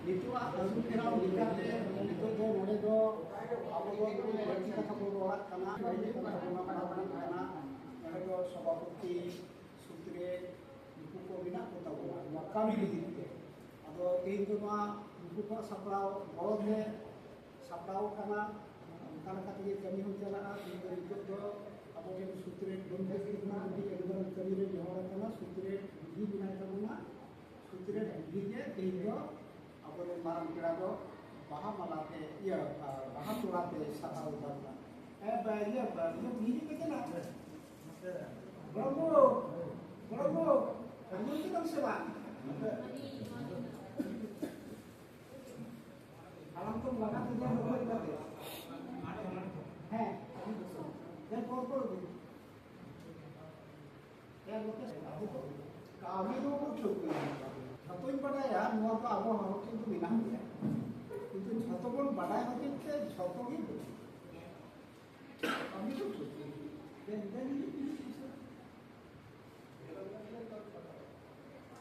Nitua azu kira dikate itu do node do abu do berarti kata orang karena ini kata orang karena node do sababuti sutre buku ko bina kota ko ya kami dikite ado ini do ma buku ko saprao bolod he saprao karena kata ये कमी हो चला itu do abu yang sutre donde kirna di ekdom kabire jawara karena sutre di bina karena sutre di je do अपने मारम किरा दो बाहा मलाते ये बाहा तुराते साता उदारना ये मीरी के ना ब्रह्मो अंदर की कम से बात आलम तो लगा तुझे लोगों को दे हैं ये कौन दे ये लोग के कामी दो को चुप छतों बड़ा यार नुआ का आगो हरो किंतु बिना है किंतु छतों को बड़ा है कि छतों की अभी तो देन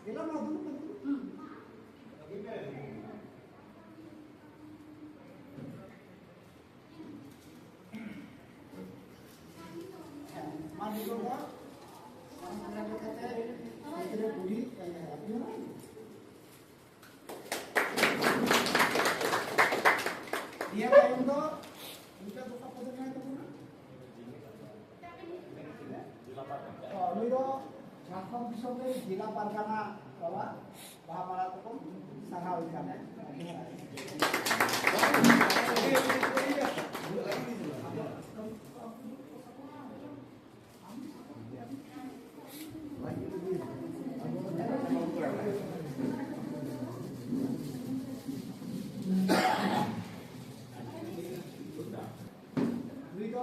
गेला माधु माधु का हम कहते हैं इधर पूरी dia kayak itu, kita buka fotonya itu mana? Oh, itu Jangkong Bisonge Jila Pargana, apa? Bahamala itu pun sangat ikan ya.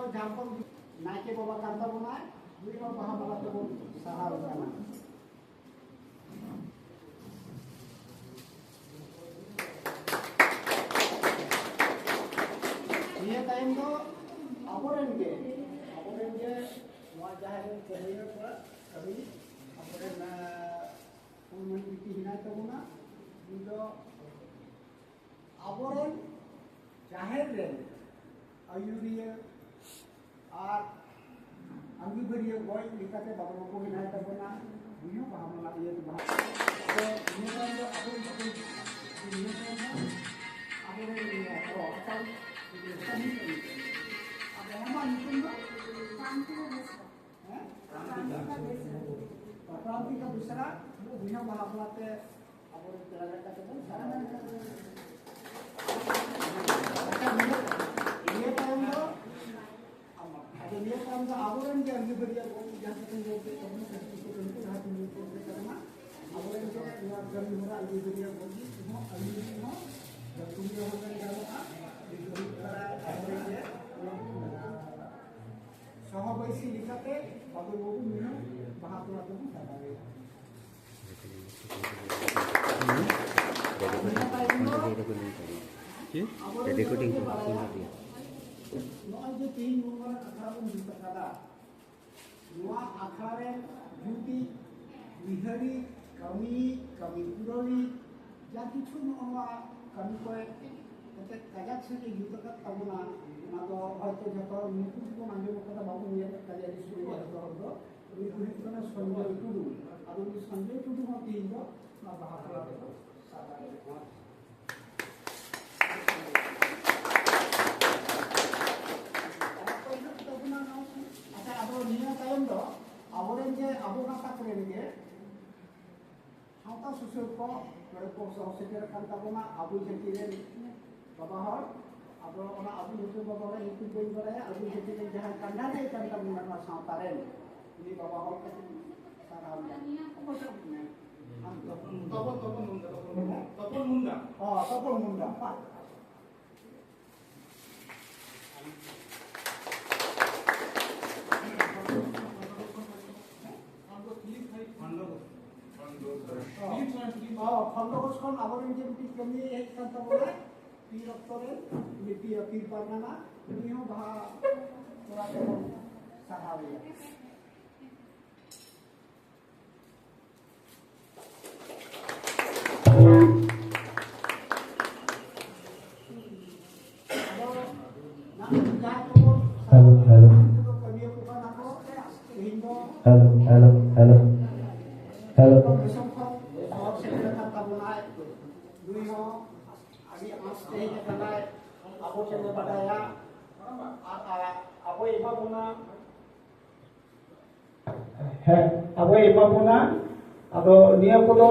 Jangkong naik ke bawah kantor rumah, beli mau paham malah tu sahar sana. Dia time tu, aporen ke, wajah yang cahaya pula, kami aporen punya bukti hina tu mana, itu aporen cahaya ren, ayuria আর আমি বেরিয়ে গই লিখাতে বাবা বাবু নাই তবে না বুঝো ভাবনা লাগিয়ে তো ভাব তো নিয়ম আপনি আপনি নিয়ম আপনি ও আসাল সবই আপনি আমার নিয়ম শান্তি হ্যাঁ प्रांति का दूसरा बुझो भावनाते আপনি তেলাটা কাটে সারা না ये टाइम दो ada dia kan awalnya dia berbeda yang kita jodoh kamu itu hati itu karena awalnya dia luar dari murah dia berbeda bagi semua semua dan kemudian orang kalau itu awalnya sahabat isi dikate baru baru minum bahagia tu sampai recording Noa je तीन number अखाड़ा को मिलता करा नोआ अखाड़े duty विहरी कमी पुरोली जाति छु नोआ कमी को ते काजाक से जे युद्ध का तबना ना तो हयतो जतो नुकु को मांगे को बाबू ये काजा स्टोरी हतो हतो उनी कुहितना संजय टुडू और उनी संजय टुडू हो तीन दो ना बाहर दे सादा susul ko berko sekedar kanta kona abu jetiren baba hor abo ona abu itu baba hor itu boy baraya abu jetiren jahan kandane kanta munana sautaren ini baba hor ka sarau apa sabne topon munda oh topon munda pak खंडकोश खन आबोरेन जे बिटी कमी है कांता बोले पीर अक्तरेन लिपि पीर पारगाना उनी हो भा तोरा के सहावे ᱫᱤᱥᱚᱢ ᱠᱷᱚᱱ ᱥᱚᱦᱚᱨ ᱥᱮᱴᱮᱨ ᱟᱠᱟᱱ ᱛᱟᱵᱚᱱᱟᱭ ᱱᱩᱭ ᱦᱚᱸ ᱟᱹᱰᱤ ᱟᱸᱥ ᱛᱮ ᱦᱮᱡ ᱟᱠᱟᱱᱟᱭ ᱟᱵᱚ ᱪᱮᱫ ᱵᱟᱰᱟᱭᱟ ᱟᱨ ᱟᱵᱚᱭ ᱮᱢᱟ ᱵᱚᱱᱟ ᱟᱵᱚᱭ ᱮᱢᱟ ᱵᱚᱱᱟ ᱟᱫᱚ ᱱᱤᱭᱟᱹ ᱠᱚᱫᱚ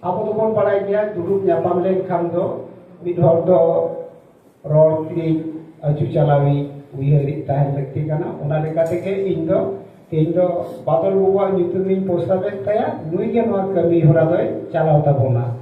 ᱟᱵᱚ ᱫᱚᱵᱚᱱ ᱵᱟᱲᱟᱭ ᱜᱮᱭᱟ ᱫᱩᱲᱩᱵ ᱧᱟᱯᱟᱢ ᱞᱮᱱᱠᱷᱟᱱ ᱫᱚ ᱢᱤᱫ ᱦᱚᱲ ᱫᱚ ᱨᱚᱲ ᱛᱤᱨᱤᱡ ᱟᱹᱪᱩ ᱪᱟᱞᱟᱣᱤᱡ ᱩᱭᱦᱟᱹᱨᱤᱡ ᱛᱟᱦᱮᱱ ᱞᱟᱹᱠᱛᱤ ᱠᱟᱱᱟ ᱚᱱᱟ ᱞᱮᱠᱟ ᱛᱮᱜᱮ ᱤᱧ ᱫᱚ ᱵᱟᱫᱚᱞ ᱵᱟᱵᱩᱣᱟᱜ ᱧᱩᱛᱩᱢᱤᱧ ᱯᱨᱚᱥᱛᱟᱵᱮᱫ ᱛᱟᱭᱟ ᱱᱩᱭ ᱜᱮ ᱱᱚᱣᱟ ᱠᱟᱹᱢᱤ ᱦᱚᱨᱟ ᱫᱚᱭ ᱪᱟᱞᱟᱣ ᱛᱟᱵᱚᱱᱟ